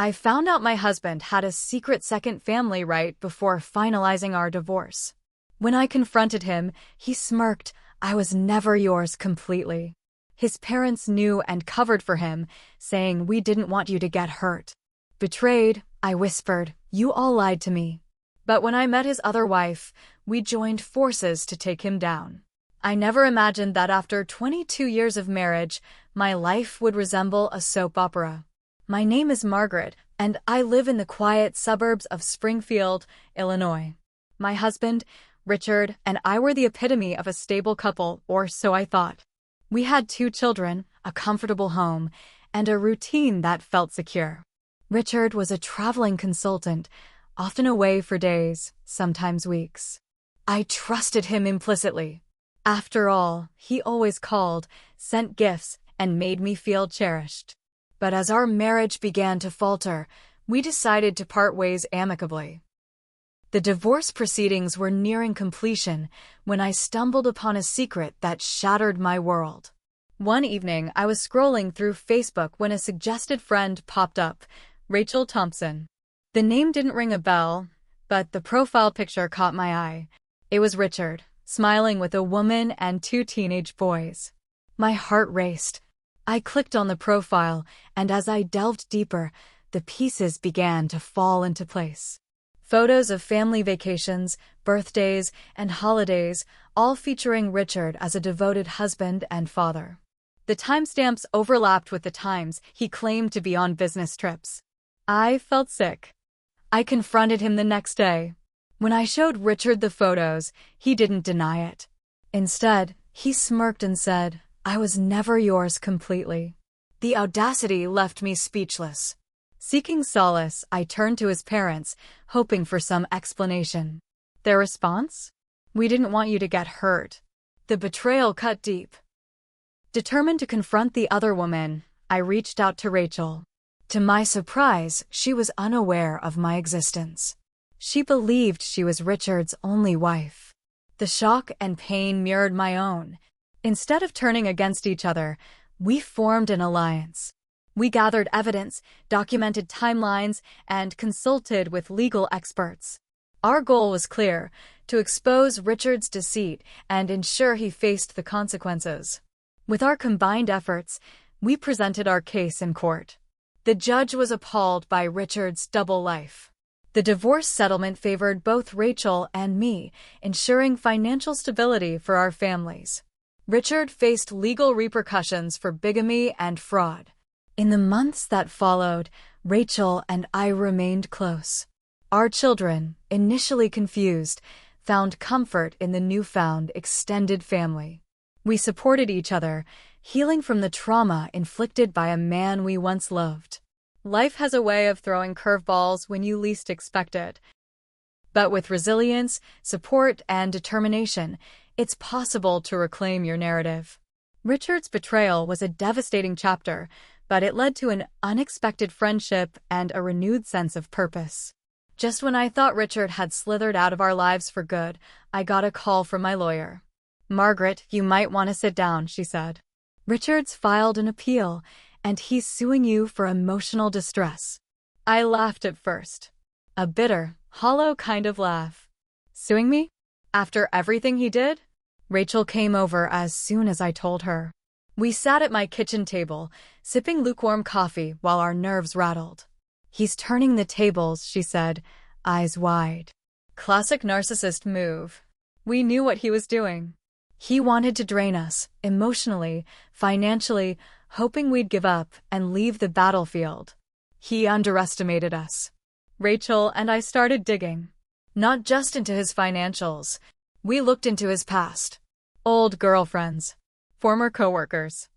I found out my husband had a secret second family right before finalizing our divorce. When I confronted him, he smirked, "I was never yours completely." His parents knew and covered for him, saying, "We didn't want you to get hurt." Betrayed, I whispered, "You all lied to me." But when I met his other wife, we joined forces to take him down. I never imagined that after 22 years of marriage, my life would resemble a soap opera. My name is Margaret, and I live in the quiet suburbs of Springfield, Illinois. My husband, Richard, and I were the epitome of a stable couple, or so I thought. We had 2 children, a comfortable home, and a routine that felt secure. Richard was a traveling consultant, often away for days, sometimes weeks. I trusted him implicitly. After all, he always called, sent gifts, and made me feel cherished. But as our marriage began to falter, we decided to part ways amicably. The divorce proceedings were nearing completion when I stumbled upon a secret that shattered my world. One evening, I was scrolling through Facebook when a suggested friend popped up, Rachel Thompson. The name didn't ring a bell, but the profile picture caught my eye. It was Richard, smiling with a woman and 2 teenage boys. My heart raced. I clicked on the profile, and as I delved deeper, the pieces began to fall into place. Photos of family vacations, birthdays, and holidays, all featuring Richard as a devoted husband and father. The timestamps overlapped with the times he claimed to be on business trips. I felt sick. I confronted him the next day. When I showed Richard the photos, he didn't deny it. Instead, he smirked and said, "I was never yours completely." The audacity left me speechless. Seeking solace, I turned to his parents, hoping for some explanation. Their response? "We didn't want you to get hurt." The betrayal cut deep. Determined to confront the other woman, I reached out to Rachel. To my surprise, she was unaware of my existence. She believed she was Richard's only wife. The shock and pain mirrored my own. Instead of turning against each other, we formed an alliance. We gathered evidence, documented timelines, and consulted with legal experts. Our goal was clear: to expose Richard's deceit and ensure he faced the consequences. With our combined efforts, we presented our case in court. The judge was appalled by Richard's double life. The divorce settlement favored both Rachel and me, ensuring financial stability for our families. Richard faced legal repercussions for bigamy and fraud. In the months that followed, Rachel and I remained close. Our children, initially confused, found comfort in the newfound extended family. We supported each other, healing from the trauma inflicted by a man we once loved. Life has a way of throwing curveballs when you least expect it. But with resilience, support, and determination, it's possible to reclaim your narrative. Richard's betrayal was a devastating chapter, but it led to an unexpected friendship and a renewed sense of purpose. Just when I thought Richard had slithered out of our lives for good, I got a call from my lawyer. "Margaret, you might want to sit down," she said. "Richard's filed an appeal, and he's suing you for emotional distress." I laughed at first. A bitter, hollow kind of laugh. Suing me? After everything he did? Rachel came over as soon as I told her. We sat at my kitchen table, sipping lukewarm coffee while our nerves rattled. "He's turning the tables," she said, eyes wide. Classic narcissist move. We knew what he was doing. He wanted to drain us, emotionally, financially, hoping we'd give up and leave the battlefield. He underestimated us. Rachel and I started digging. Not just into his financials. We looked into his past. Old girlfriends. Former coworkers.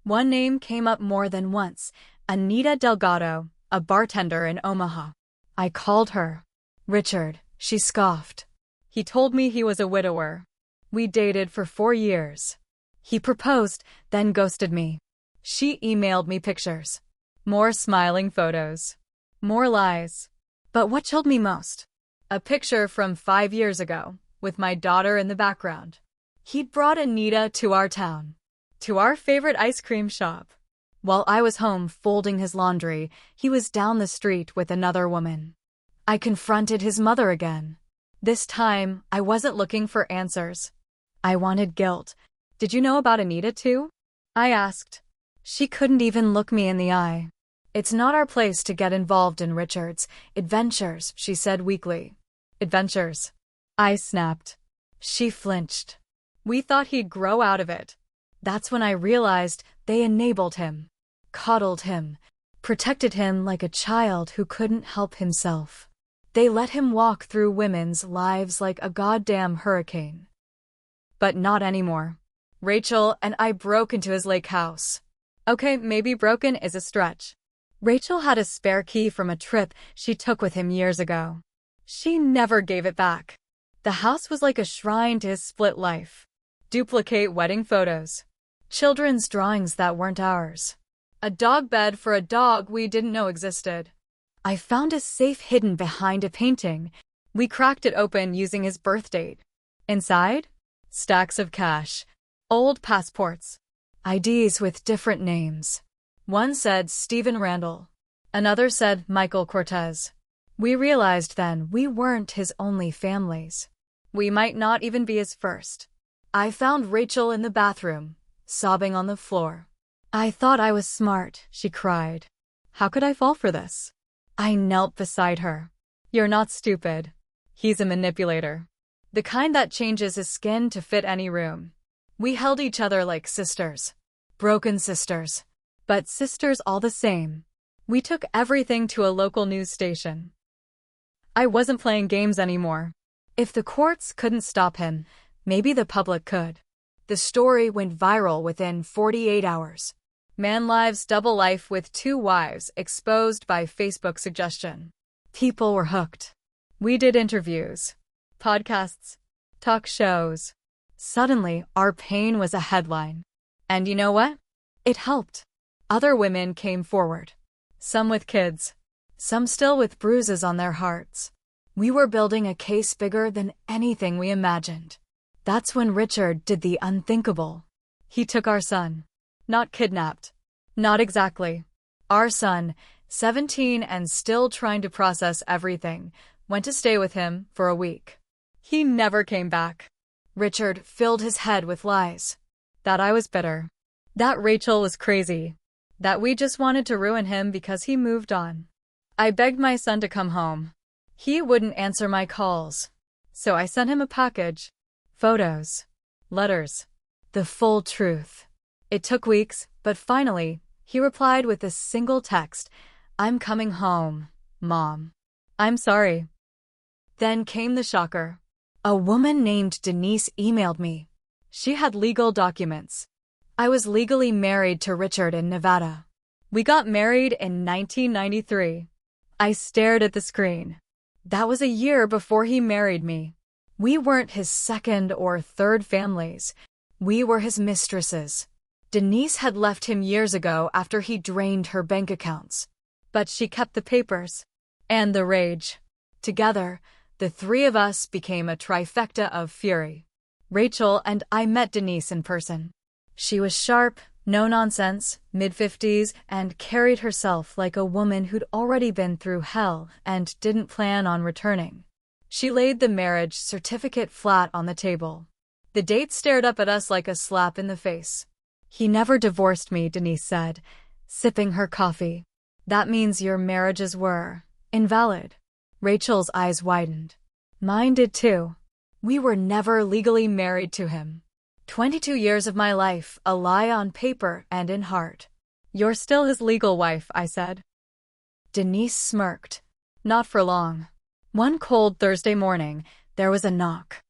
One name came up more than once: Anita Delgado, a bartender in Omaha. I called her. "Richard," she scoffed. "He told me he was a widower." We dated for 4 years. He proposed, then ghosted me. She emailed me pictures. More smiling photos. More lies. But what chilled me most? A picture from 5 years ago, with my daughter in the background. He'd brought Anita to our town. To our favorite ice cream shop. While I was home folding his laundry, he was down the street with another woman. I confronted his mother again. This time, I wasn't looking for answers. I wanted guilt. "Did you know about Anita too?" I asked. She couldn't even look me in the eye. "It's not our place to get involved in Richard's adventures," she said weakly. "Adventures?" I snapped. She flinched. "We thought he'd grow out of it." That's when I realized they enabled him, coddled him, protected him like a child who couldn't help himself. They let him walk through women's lives like a goddamn hurricane. But not anymore. Rachel and I broke into his lake house. Okay, maybe broken is a stretch. Rachel had a spare key from a trip she took with him years ago. She never gave it back. The house was like a shrine to his split life. Duplicate wedding photos. Children's drawings that weren't ours. A dog bed for a dog we didn't know existed. I found a safe hidden behind a painting. We cracked it open using his birth date. Inside? Stacks of cash. Old passports. IDs with different names. One said Stephen Randall. Another said Michael Cortez. We realized then we weren't his only families. We might not even be his first. I found Rachel in the bathroom, sobbing on the floor. "I thought I was smart," she cried. "How could I fall for this?" I knelt beside her. "You're not stupid. He's a manipulator. The kind that changes his skin to fit any room." We held each other like sisters. Broken sisters. But sisters all the same. We took everything to a local news station. I wasn't playing games anymore. If the courts couldn't stop him, maybe the public could. The story went viral within 48 hours. Man lives double life with 2 wives exposed by Facebook suggestion. People were hooked. We did interviews, podcasts, talk shows. Suddenly, our pain was a headline. And you know what? It helped. Other women came forward. Some with kids. Some still with bruises on their hearts. We were building a case bigger than anything we imagined. That's when Richard did the unthinkable. He took our son. Not kidnapped. Not exactly. Our son, 17 and still trying to process everything, went to stay with him for a week. He never came back. Richard filled his head with lies. That I was bitter. That Rachel was crazy. That we just wanted to ruin him because he moved on. I begged my son to come home. He wouldn't answer my calls. So I sent him a package. Photos. Letters. The full truth. It took weeks, but finally, he replied with a single text. "I'm coming home, Mom. I'm sorry." Then came the shocker. A woman named Denise emailed me. She had legal documents. I was legally married to Richard in Nevada. We got married in 1993. I stared at the screen. That was a year before he married me. We weren't his second or third families. We were his mistresses. Denise had left him years ago after he drained her bank accounts. But she kept the papers. And the rage. Together, the 3 of us became a trifecta of fury. Rachel and I met Denise in person. She was sharp, no-nonsense, mid-50s, and carried herself like a woman who'd already been through hell and didn't plan on returning. She laid the marriage certificate flat on the table. The date stared up at us like a slap in the face. "He never divorced me," Denise said, sipping her coffee. "That means your marriages were invalid." Rachel's eyes widened. Mine did too. We were never legally married to him. 22 years of my life, a lie on paper and in heart. "You're still his legal wife," I said. Denise smirked. Not for long. One cold Thursday morning, there was a knock.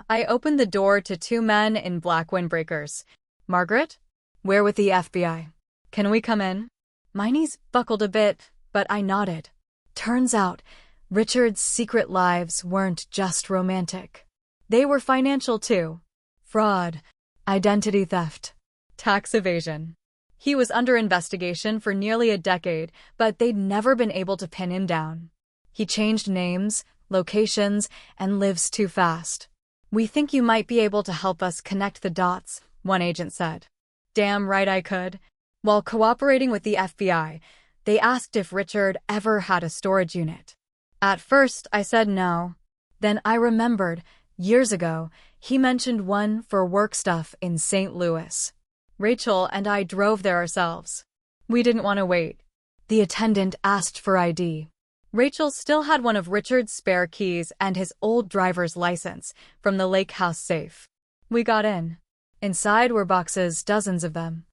I opened the door to 2 men in black windbreakers. "Margaret? We're with the FBI. Can we come in?" My knees buckled a bit, but I nodded. Turns out, Richard's secret lives weren't just romantic. They were financial too. Fraud, identity theft, tax evasion. He was under investigation for nearly a decade, but they'd never been able to pin him down. He changed names, locations, and lives too fast. "We think you might be able to help us connect the dots," one agent said. Damn right I could. While cooperating with the FBI, they asked if Richard ever had a storage unit. At first, I said no. Then I remembered, years ago, he mentioned one for work stuff in St. Louis. Rachel and I drove there ourselves. We didn't want to wait. The attendant asked for ID. Rachel still had one of Richard's spare keys and his old driver's license from the lake house safe. We got in. Inside were boxes, dozens of them,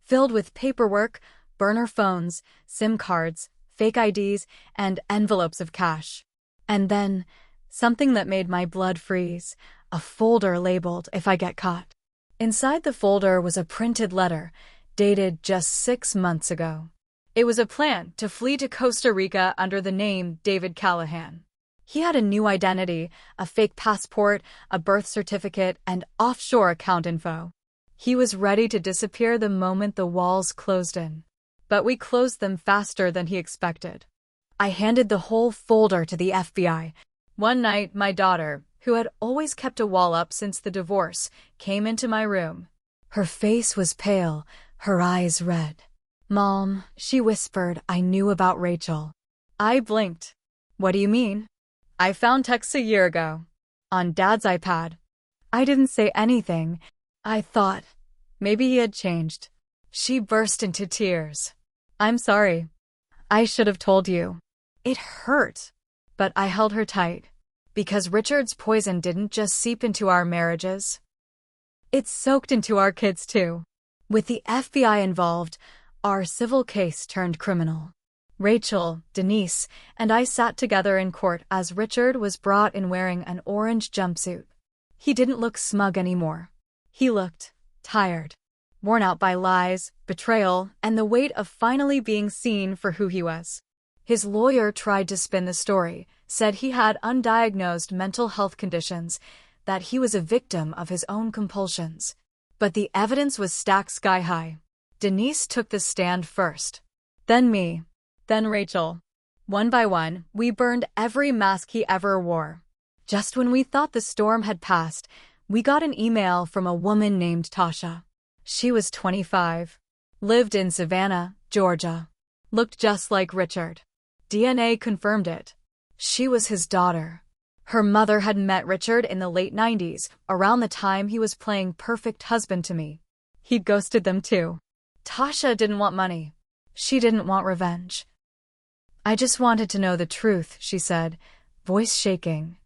filled with paperwork, burner phones, SIM cards, fake IDs, and envelopes of cash. And then, something that made my blood freeze, a folder labeled "If I Get Caught." Inside the folder was a printed letter, dated just 6 months ago. It was a plan to flee to Costa Rica under the name David Callahan. He had a new identity, a fake passport, a birth certificate, and offshore account info. He was ready to disappear the moment the walls closed in. But we closed them faster than he expected. I handed the whole folder to the FBI. One night, my daughter, who had always kept a wall up since the divorce, came into my room. Her face was pale, her eyes red. "Mom," she whispered, "I knew about Rachel." I blinked. "What do you mean?" "I found texts a year ago. On Dad's iPad." I didn't say anything. I thought, maybe he had changed. She burst into tears. "I'm sorry. I should have told you." It hurt, but I held her tight. Because Richard's poison didn't just seep into our marriages. It soaked into our kids too. With the FBI involved, our civil case turned criminal. Rachel, Denise, and I sat together in court as Richard was brought in wearing an orange jumpsuit. He didn't look smug anymore. He looked tired, worn out by lies, betrayal, and the weight of finally being seen for who he was. His lawyer tried to spin the story, said he had undiagnosed mental health conditions, that he was a victim of his own compulsions. But the evidence was stacked sky high. Denise took the stand first. Then me. Then Rachel. One by one, we burned every mask he ever wore. Just when we thought the storm had passed, we got an email from a woman named Tasha. She was 25, lived in Savannah, Georgia, looked just like Richard. DNA confirmed it. She was his daughter. Her mother had met Richard in the late 90s, around the time he was playing perfect husband to me. He'd ghosted them too. Tasha didn't want money. She didn't want revenge. "I just wanted to know the truth," she said, voice shaking.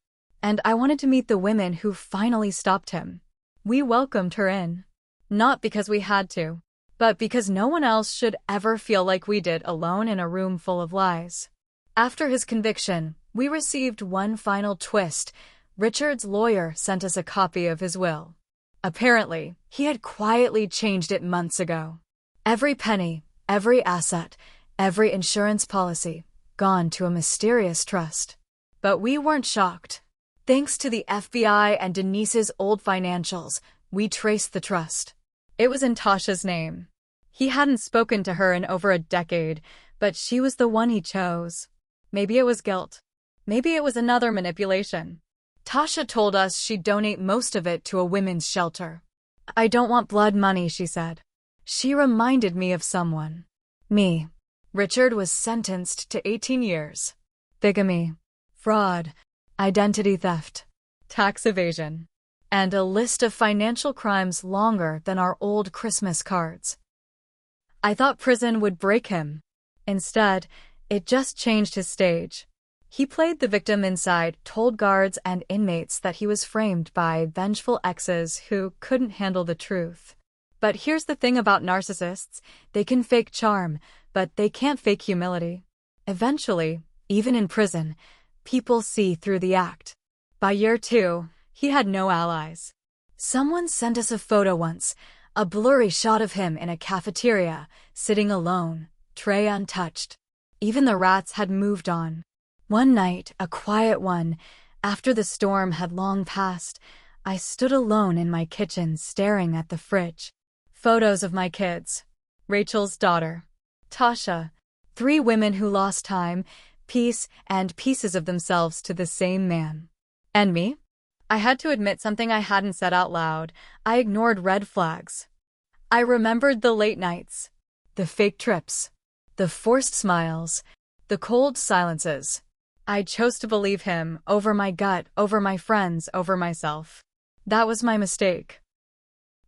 "And I wanted to meet the women who finally stopped him." We welcomed her in. Not because we had to, but because no one else should ever feel like we did alone in a room full of lies. After his conviction, we received one final twist. Richard's lawyer sent us a copy of his will. Apparently, he had quietly changed it months ago. Every penny, every asset, every insurance policy, gone to a mysterious trust. But we weren't shocked. Thanks to the FBI and Denise's old financials, we traced the trust. It was in Tasha's name. He hadn't spoken to her in over a decade, but she was the one he chose. Maybe it was guilt. Maybe it was another manipulation. Tasha told us she'd donate most of it to a women's shelter. "I don't want blood money," she said. She reminded me of someone. Me. Richard was sentenced to 18 years. Bigamy, fraud, identity theft, tax evasion, and a list of financial crimes longer than our old Christmas cards. I thought prison would break him. Instead, it just changed his stage. He played the victim inside, told guards and inmates that he was framed by vengeful exes who couldn't handle the truth. But here's the thing about narcissists: they can fake charm, but they can't fake humility. Eventually, even in prison, people see through the act. By year 2, he had no allies. Someone sent us a photo once, a blurry shot of him in a cafeteria, sitting alone, tray untouched. Even the rats had moved on. One night, a quiet one, after the storm had long passed, I stood alone in my kitchen staring at the fridge. Photos of my kids. Rachel's daughter, Tasha, 3 women who lost time, peace, and pieces of themselves to the same man. And me? I had to admit something I hadn't said out loud. I ignored red flags. I remembered the late nights, the fake trips, the forced smiles, the cold silences. I chose to believe him over my gut, over my friends, over myself. That was my mistake.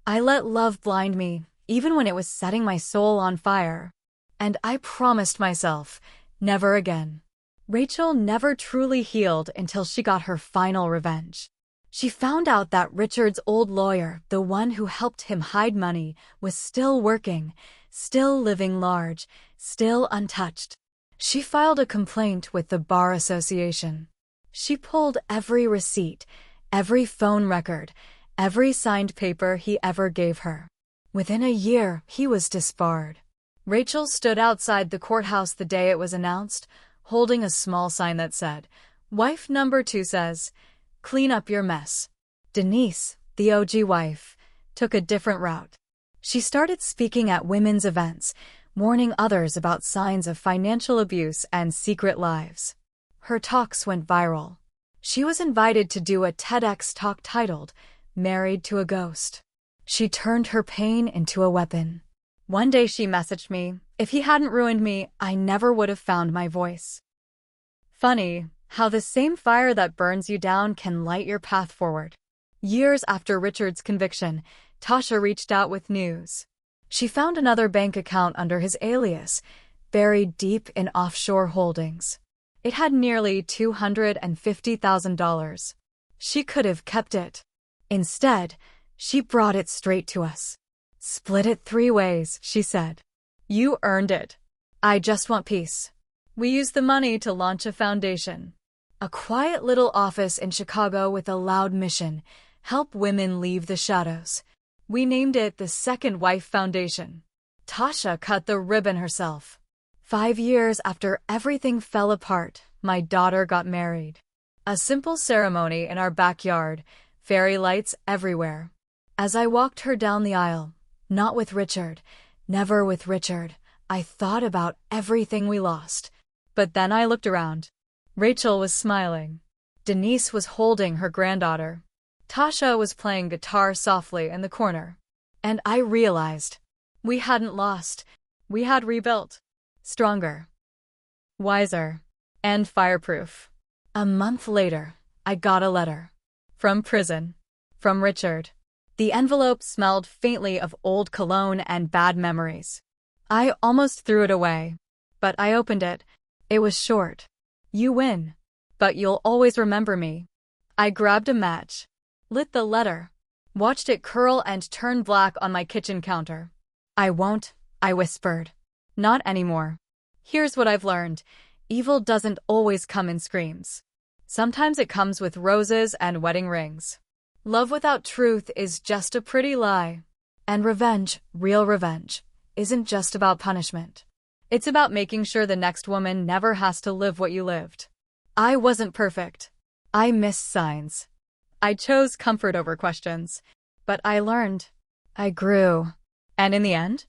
I let love blind me, even when it was setting my soul on fire. And I promised myself, never again. Rachel never truly healed until she got her final revenge. She found out that Richard's old lawyer, the one who helped him hide money, was still working, still living large, still untouched. She filed a complaint with the Bar Association. She pulled every receipt, every phone record, every signed paper he ever gave her. Within a year, he was disbarred. Rachel stood outside the courthouse the day it was announced, holding a small sign that said, "Wife number 2 says, clean up your mess." Denise, the OG wife, took a different route. She started speaking at women's events, warning others about signs of financial abuse and secret lives. Her talks went viral. She was invited to do a TEDx talk titled, "Married to a Ghost." She turned her pain into a weapon. One day she messaged me, "If he hadn't ruined me, I never would have found my voice." Funny how the same fire that burns you down can light your path forward. Years after Richard's conviction, Tasha reached out with news. She found another bank account under his alias, buried deep in offshore holdings. It had nearly $250,000. She could have kept it. Instead, she brought it straight to us. "Split it 3 ways," she said. "You earned it. I just want peace." We used the money to launch a foundation. A quiet little office in Chicago with a loud mission: help women leave the shadows. We named it the Second Wife Foundation. Tasha cut the ribbon herself. 5 years after everything fell apart, my daughter got married. A simple ceremony in our backyard, fairy lights everywhere. As I walked her down the aisle, not with Richard, never with Richard, I thought about everything we lost. But then I looked around. Rachel was smiling. Denise was holding her granddaughter. Tasha was playing guitar softly in the corner. And I realized, we hadn't lost. We had rebuilt. Stronger, wiser, and fireproof. A month later, I got a letter. From prison. From Richard. The envelope smelled faintly of old cologne and bad memories. I almost threw it away. But I opened it. It was short. "You win. But you'll always remember me." I grabbed a match, lit the letter, watched it curl and turn black on my kitchen counter. "I won't," I whispered. "Not anymore. Here's what I've learned. Evil doesn't always come in screams. Sometimes it comes with roses and wedding rings. Love without truth is just a pretty lie. And revenge, real revenge, isn't just about punishment. It's about making sure the next woman never has to live what you lived." I wasn't perfect. I missed signs. I chose comfort over questions. But I learned. I grew. And in the end,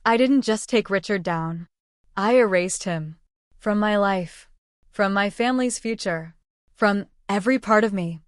I didn't just take Richard down. I erased him. From my life. From my family's future. From every part of me.